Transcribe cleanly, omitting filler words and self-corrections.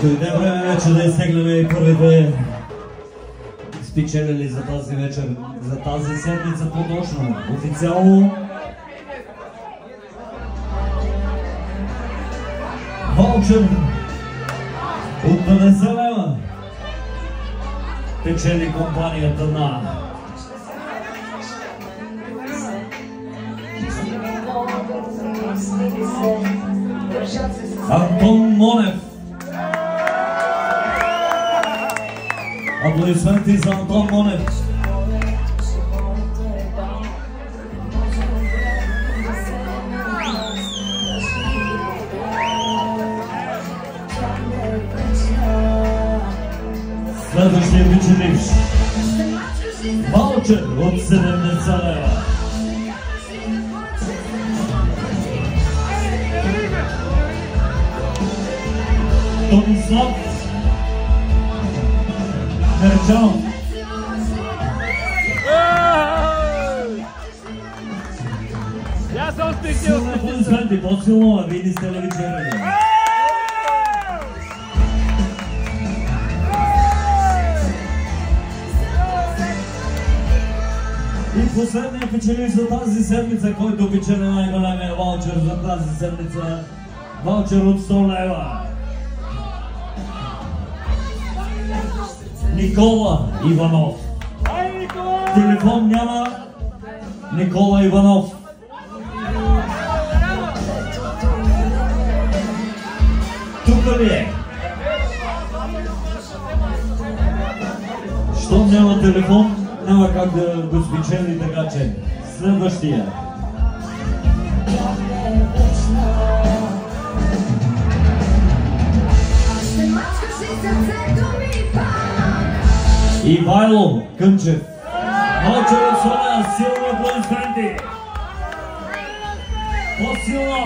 Дойде време вече да изтегляме и първите спечелили за тази вечер, за тази седмица по-точно. Официално ваучер от 50 лева печели компанията на Антон Монев. Аплодисменти за Антон Монев. Следващия печеливш ваучер от 70 лева. Томислав Мерджанов. Я съм стихил! Аплодисменти, по-силно, а вие не сте ли вечерали? И последния печели за тази седмица, който печели най-големия ваучер за тази седмица, ваучер от 100 лева. Никола Иванов. Телефон няма. Никола Иванов. Тук ли е? Щом няма телефон, няма как да го спечели, така че следващия. Ивайло Кънчев. Ваучер от Соня, силни аплодисменти. По-силно!